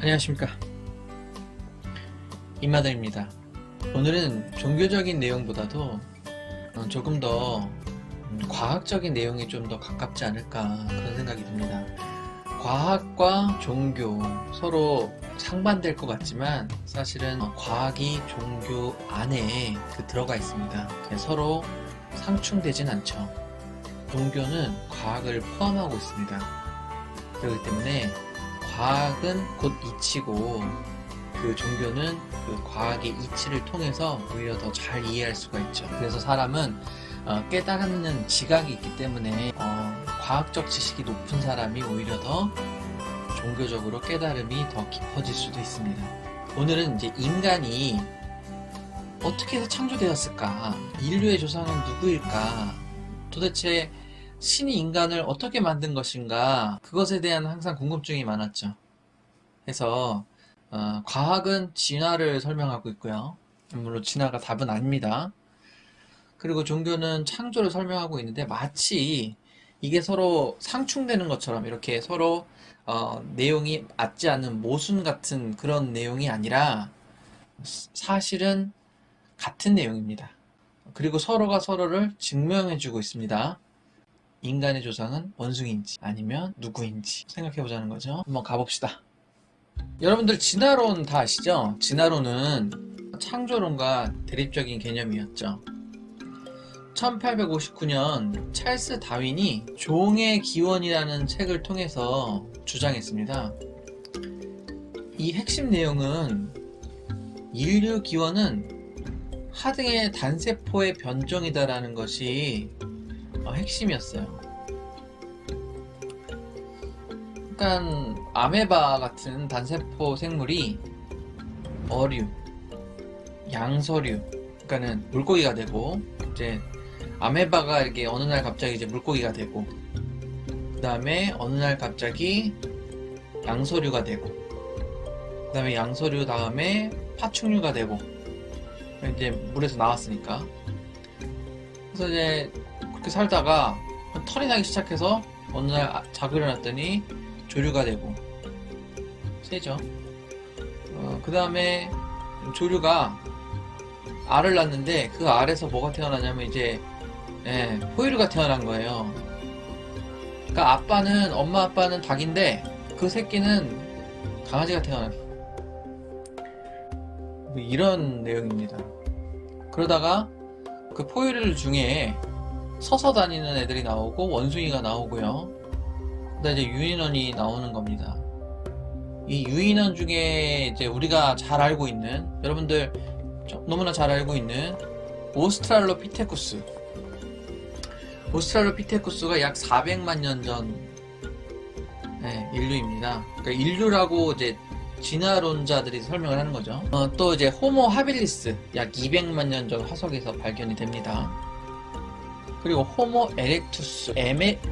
안녕하십니까, 임마들입니다. 오늘은 종교적인 내용보다도 조금 더 과학적인 내용이 좀 더 가깝지 않을까 그런 생각이 듭니다. 과학과 종교 서로 상반될 것 같지만 사실은 과학이 종교 안에 들어가 있습니다. 서로 상충되진 않죠. 종교는 과학을 포함하고 있습니다. 그렇기 때문에 과학은 곧 이치고 그 종교는 그 과학의 이치를 통해서 오히려 더 잘 이해할 수가 있죠. 그래서 사람은 깨달는 지각이 있기 때문에 과학적 지식이 높은 사람이 오히려 더 종교적으로 깨달음이 더 깊어질 수도 있습니다. 오늘은 이제 인간이 어떻게 해서 창조되었을까? 인류의 조상은 누구일까? 도대체 신이 인간을 어떻게 만든 것인가? 그것에 대한 항상 궁금증이 많았죠. 그래서 과학은 진화를 설명하고 있고요. 물론 진화가 답은 아닙니다. 그리고 종교는 창조를 설명하고 있는데 마치 이게 서로 상충되는 것처럼 이렇게 서로 내용이 맞지 않는 모순 같은 그런 내용이 아니라 사실은 같은 내용입니다. 그리고 서로가 서로를 증명해주고 있습니다. 인간의 조상은 원숭이인지 아니면 누구인지 생각해보자는 거죠. 한번 가봅시다. 여러분들 진화론 다 아시죠? 진화론은 창조론과 대립적인 개념이었죠. 1859년 찰스 다윈이 종의 기원이라는 책을 통해서 주장했습니다. 이 핵심 내용은 인류 기원은 하등의 단세포의 변종이다라는 것이 핵심이었어요. 그러니까 아메바 같은 단세포 생물이 어류, 양서류, 그러니까는 물고기가 되고 이제 아메바가 이렇게 어느 날 갑자기 이제 물고기가 되고 그 다음에 어느 날 갑자기 양서류가 되고 그 다음에 양서류 다음에 파충류가 되고 이제 물에서 나왔으니까 그래서 이제 그렇게 살다가 털이 나기 시작해서 어느 날 자고 일어났더니 조류가 되고 세죠. 그 다음에 조류가 알을 낳는데 그 알에서 뭐가 태어나냐면 이제 포유류가 태어난 거예요. 그러니까 엄마 아빠는 닭인데 그 새끼는 강아지가 태어난 뭐 이런 내용입니다. 그러다가 그 포유류 중에 서서 다니는 애들이 나오고 원숭이가 나오고요. 그다음에 이제 유인원이 나오는 겁니다. 이 유인원 중에 이제 우리가 잘 알고 있는 여러분들 너무나 잘 알고 있는 오스트랄로피테쿠스가 약 400만 년 전 인류입니다. 그러니까 인류라고 이제 진화론자들이 설명을 하는 거죠. 또 이제 호모 하빌리스 약 200만 년 전 화석에서 발견이 됩니다. 그리고 호모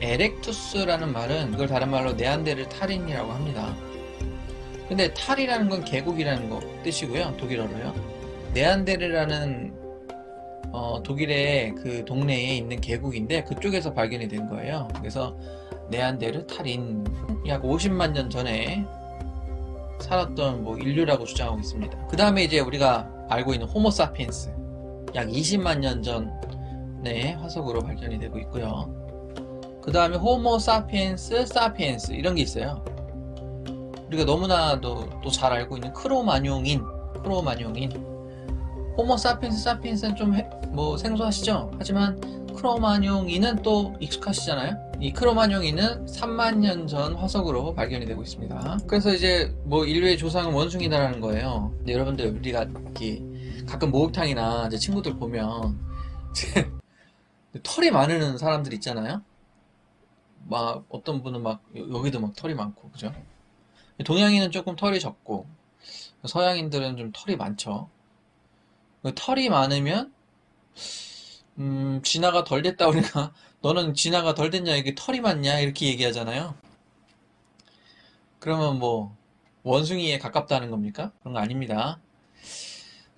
에렉투스라는 말은 이걸 다른 말로 네안데르탈인이라고 합니다. 근데 탈이라는 건 계곡이라는 거 뜻이고요. 독일어로요. 네안데르라는 독일의 그 동네에 있는 계곡인데 그쪽에서 발견이 된 거예요. 그래서 네안데르탈인 약 50만 년 전에 살았던 뭐 인류라고 주장하고 있습니다. 그 다음에 이제 우리가 알고 있는 호모사피엔스 약 20만 년 전에 화석으로 발견이 되고 있고요. 그 다음에 호모사피엔스 이런 게 있어요. 우리가 너무나도 또 잘 알고 있는 크로마뇽인 호모사피엔스는 좀 생소하시죠? 하지만 크로마뇽인은 또 익숙하시잖아요? 이 크로마뇽인은 3만 년 전 화석으로 발견이 되고 있습니다. 그래서 이제 인류의 조상은 원숭이다라는 거예요. 근데 여러분들 우리가 가끔 목욕탕이나 이제 친구들 보면 털이 많은 사람들 있잖아요? 막 어떤 분은 막 여기도 막 털이 많고 그죠? 동양인은 조금 털이 적고 서양인들은 좀 털이 많죠. 털이 많으면 진화가 덜 됐다 우리가 너는 진화가 덜 됐냐 이게 털이 많냐 이렇게 얘기하잖아요. 그러면 원숭이에 가깝다는 겁니까? 그런 거 아닙니다.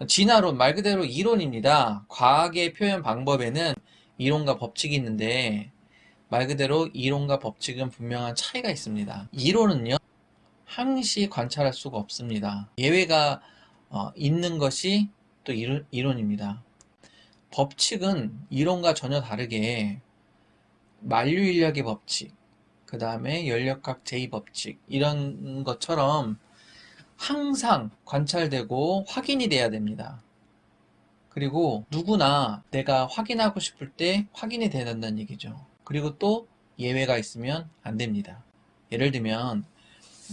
진화론 말 그대로 이론입니다. 과학의 표현 방법에는 이론과 법칙이 있는데 말 그대로 이론과 법칙은 분명한 차이가 있습니다. 이론은요 항시 관찰할 수가 없습니다. 예외가 있는 것이 또 이론입니다. 법칙은 이론과 전혀 다르게 만류인력의 법칙, 그 다음에 연력학 제2법칙 이런 것처럼 항상 관찰되고 확인이 돼야 됩니다. 그리고 누구나 내가 확인하고 싶을 때 확인이 돼야 된다는 얘기죠. 그리고 또 예외가 있으면 안 됩니다. 예를 들면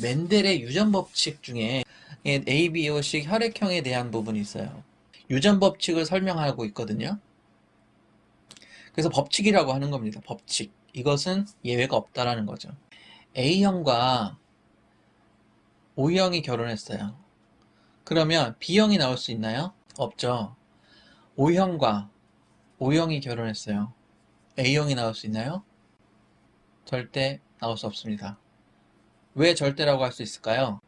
멘델의 유전법칙 중에 ABO식 혈액형에 대한 부분이 있어요. 유전법칙을 설명하고 있거든요. 그래서 법칙이라고 하는 겁니다. 법칙. 이것은 예외가 없다라는 거죠. A형과 O형이 결혼했어요. 그러면 B형이 나올 수 있나요? 없죠. O형과 O형이 결혼했어요. A형이 나올 수 있나요? 절대 나올 수 없습니다. 왜 절대라고 할 수 있을까요?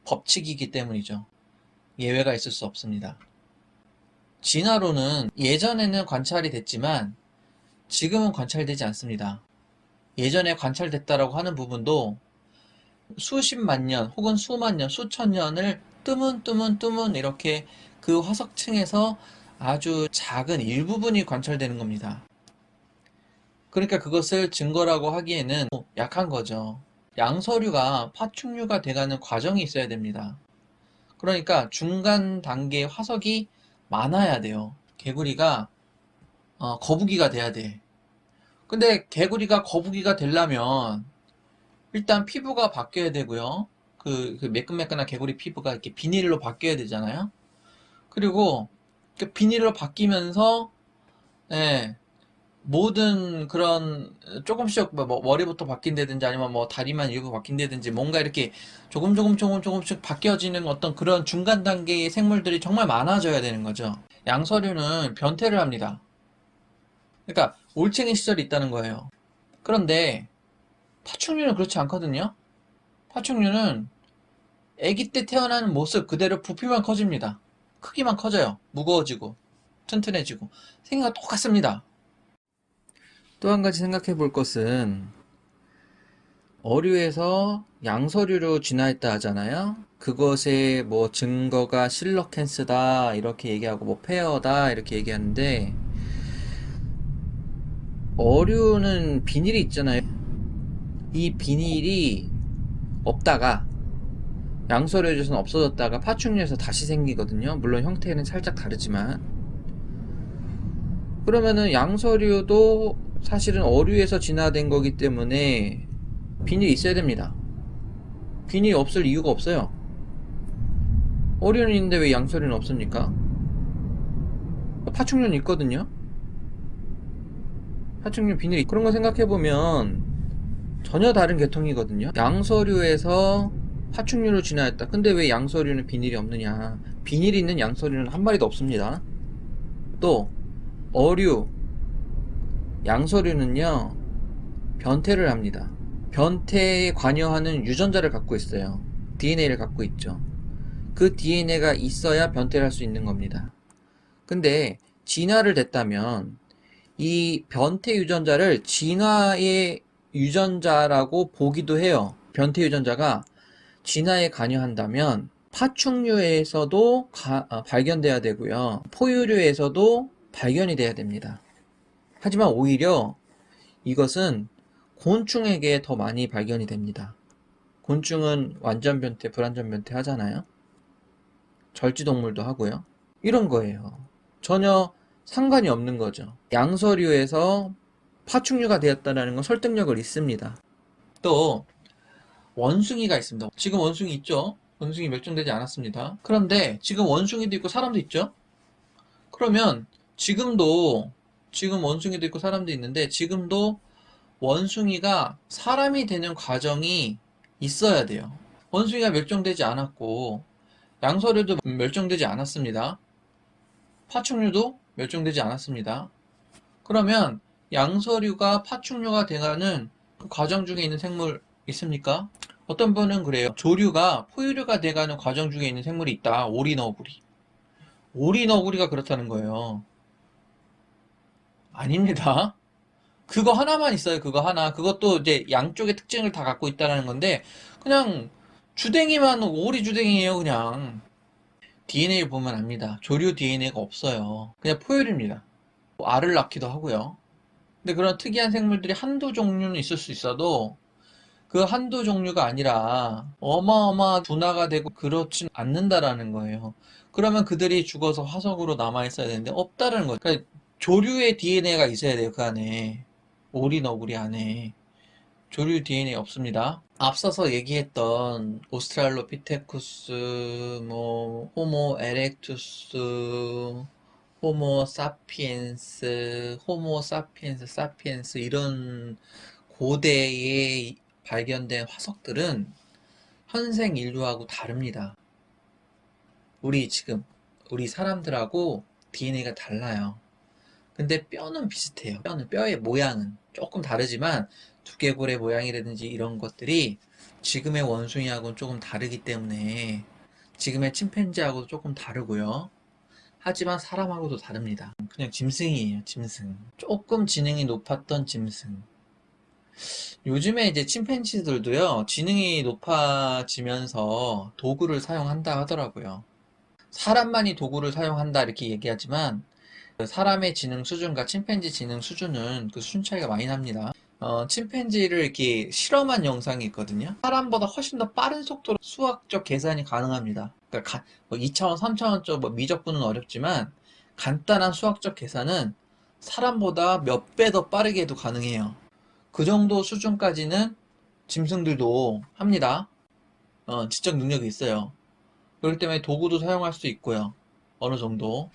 법칙이기 때문이죠. 예외가 있을 수 없습니다. 진화론은 예전에는 관찰이 됐지만 지금은 관찰되지 않습니다. 예전에 관찰됐다라고 하는 부분도 수십만 년 혹은 수만 년, 수천 년을 뜨문 이렇게 그 화석층에서 아주 작은 일부분이 관찰되는 겁니다. 그러니까 그것을 증거라고 하기에는 약한 거죠. 양서류가 파충류가 돼가는 과정이 있어야 됩니다. 그러니까 중간 단계의 화석이 많아야 돼요. 개구리가 거북이가 돼야 돼. 근데 개구리가 거북이가 되려면 일단 피부가 바뀌어야 되고요. 그 매끈매끈한 개구리 피부가 이렇게 비닐로 바뀌어야 되잖아요. 그리고 그 비닐로 바뀌면서 예, 모든 그런 조금씩 뭐 머리부터 바뀐다든지 아니면 뭐 다리만 일부 바뀐다든지 뭔가 이렇게 조금씩 바뀌어지는 어떤 그런 중간 단계의 생물들이 정말 많아져야 되는 거죠. 양서류는 변태를 합니다. 그러니까 올챙이 시절이 있다는 거예요. 그런데 파충류는 그렇지 않거든요. 파충류는 아기 때 태어나는 모습 그대로 부피만 커집니다. 크기만 커져요. 무거워지고 튼튼해지고 생긴 똑같습니다. 또 한 가지 생각해 볼 것은 어류에서 양서류로 진화했다 하잖아요. 그것의 뭐 증거가 실러캔스다 이렇게 얘기하고 뭐 페어다 이렇게 얘기하는데 어류는 비닐이 있잖아요. 이 비닐이 없다가 양서류에서는 없어졌다가 파충류에서 다시 생기거든요. 물론 형태는 살짝 다르지만 그러면은 양서류도 사실은 어류에서 진화된 거기 때문에 비닐이 있어야 됩니다. 비닐이 없을 이유가 없어요. 어류는 있는데 왜 양서류는 없습니까? 파충류는 있거든요. 파충류 비닐이 그런 거 생각해보면 전혀 다른 계통이거든요. 양서류에서 파충류로 진화했다. 근데 왜 양서류는 비닐이 없느냐? 비닐이 있는 양서류는 한 마리도 없습니다. 또 어류, 양서류는요 변태를 합니다. 변태에 관여하는 유전자를 갖고 있어요. DNA를 갖고 있죠. 그 DNA가 있어야 변태를 할 수 있는 겁니다. 근데 진화를 됐다면 이 변태 유전자를 진화의 유전자라고 보기도 해요. 변태 유전자가 진화에 관여한다면 파충류에서도 발견돼야 되고요. 포유류에서도 발견이 돼야 됩니다. 하지만 오히려 이것은 곤충에게 더 많이 발견이 됩니다. 곤충은 완전 변태, 불완전 변태 하잖아요. 절지동물도 하고요. 이런 거예요. 전혀 상관이 없는 거죠. 양서류에서 파충류가 되었다는 건 설득력을 있습니다. 또 원숭이가 있습니다. 지금 원숭이 있죠? 원숭이 멸종되지 않았습니다. 그런데 지금 원숭이도 있고 사람도 있죠? 그러면 지금 원숭이도 있고 사람도 있는데 지금도 원숭이가 사람이 되는 과정이 있어야 돼요. 원숭이가 멸종되지 않았고 양서류도 멸종되지 않았습니다. 파충류도 멸종되지 않았습니다. 그러면 양서류가 파충류가 돼가는 그 과정 중에 있는 생물 있습니까? 어떤 분은 그래요. 조류가 포유류가 돼가는 과정 중에 있는 생물이 있다. 오리너구리. 오리너구리가 그렇다는 거예요. 아닙니다. 그거 하나만 있어요. 그거 하나. 그것도 이제 양쪽의 특징을 다 갖고 있다는 건데 그냥 주댕이만 오리 주댕이에요, 그냥. DNA를 보면 압니다. 조류 DNA가 없어요. 그냥 포유류입니다. 알을 낳기도 하고요. 근데 그런 특이한 생물들이 한두 종류는 있을 수 있어도 그 한두 종류가 아니라 어마어마한 분화가 되고 그렇진 않는다라는 거예요. 그러면 그들이 죽어서 화석으로 남아 있어야 되는데 없다라는 거예요. 그러니까 조류의 DNA가 있어야 돼요, 그 안에. 오리 너구리 안에. 조류 DNA 없습니다. 앞서서 얘기했던 오스트랄로피테쿠스, 호모 에렉투스, 호모 사피엔스, 사피엔스 이런 고대에 발견된 화석들은 현생 인류하고 다릅니다. 우리 사람들하고 DNA가 달라요. 근데 뼈는 비슷해요. 뼈의 모양은 조금 다르지만 두개골의 모양이라든지 이런 것들이 지금의 원숭이하고는 조금 다르기 때문에 지금의 침팬지하고도 조금 다르고요. 하지만 사람하고도 다릅니다. 그냥 짐승이에요, 짐승. 조금 지능이 높았던 짐승. 요즘에 이제 침팬지들도요, 지능이 높아지면서 도구를 사용한다 하더라고요. 사람만이 도구를 사용한다 이렇게 얘기하지만 사람의 지능 수준과 침팬지 지능 수준은 그 수준 차이가 많이 납니다. 침팬지를 이렇게 실험한 영상이 있거든요. 사람보다 훨씬 더 빠른 속도로 수학적 계산이 가능합니다. 그러니까 2차원, 3차원적 미적분은 어렵지만 간단한 수학적 계산은 사람보다 몇 배 더 빠르게 해도 가능해요. 그 정도 수준까지는 짐승들도 합니다. 지적 능력이 있어요. 그렇기 때문에 도구도 사용할 수 있고요. 어느 정도.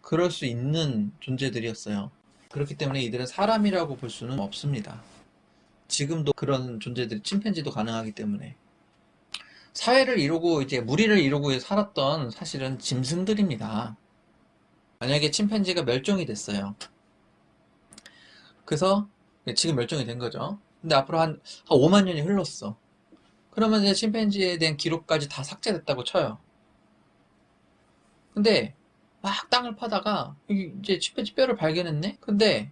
그럴 수 있는 존재들이었어요. 그렇기 때문에 이들은 사람이라고 볼 수는 없습니다. 지금도 그런 존재들이 침팬지도 가능하기 때문에 사회를 이루고 이제 무리를 이루고 살았던 사실은 짐승들입니다. 만약에 침팬지가 멸종이 됐어요. 그래서 지금 멸종이 된 거죠. 근데 앞으로 한 5만 년이 흘렀어. 그러면 이제 침팬지에 대한 기록까지 다 삭제됐다고 쳐요. 근데 막 땅을 파다가 이제 침팬지 뼈를 발견했네? 근데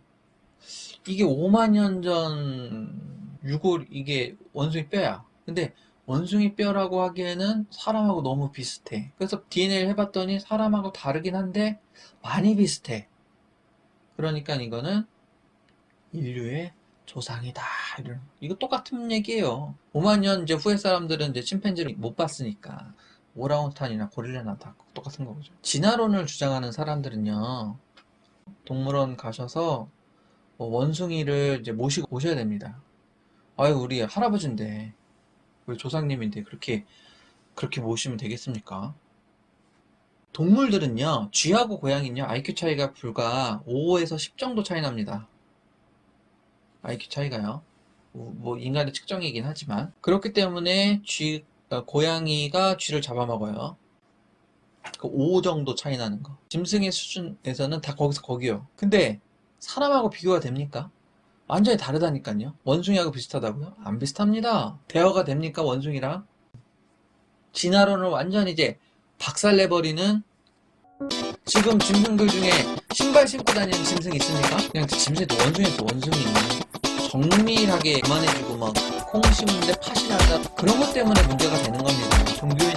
이게 5만 년 전 이게 원숭이 뼈야. 근데 원숭이 뼈라고 하기에는 사람하고 너무 비슷해. 그래서 DNA를 해봤더니 사람하고 다르긴 한데 많이 비슷해. 그러니까 이거는 인류의 조상이다. 이거 똑같은 얘기예요. 5만 년 이제 후에 사람들은 이제 침팬지를 못 봤으니까 오랑우탄이나 고릴라나 다 똑같은 거죠. 진화론을 주장하는 사람들은요, 동물원 가셔서 원숭이를 이제 모시고 오셔야 됩니다. 아유, 우리 할아버지인데, 우리 조상님인데 그렇게 모시면 되겠습니까? 동물들은요, 쥐하고 고양이는요, IQ 차이가 불과 5에서 10 정도 차이 납니다. IQ 차이가요. 뭐 인간의 측정이긴 하지만 그렇기 때문에 고양이가 쥐를 잡아먹어요. 그 5 정도 차이 나는 거. 짐승의 수준에서는 다 거기서 거기요. 근데 사람하고 비교가 됩니까? 완전히 다르다니까요. 원숭이하고 비슷하다고요? 안 비슷합니다. 대화가 됩니까, 원숭이랑? 진화론을 완전히 이제 박살내버리는, 지금 짐승들 중에 신발 신고 다니는 짐승 있습니까? 그냥 짐승도 원숭이였어, 원숭이. 정밀하게 그만해주고 막 콩 심는데 팥이 난다, 그런 것 때문에 문제가 되는 겁니다. 종교인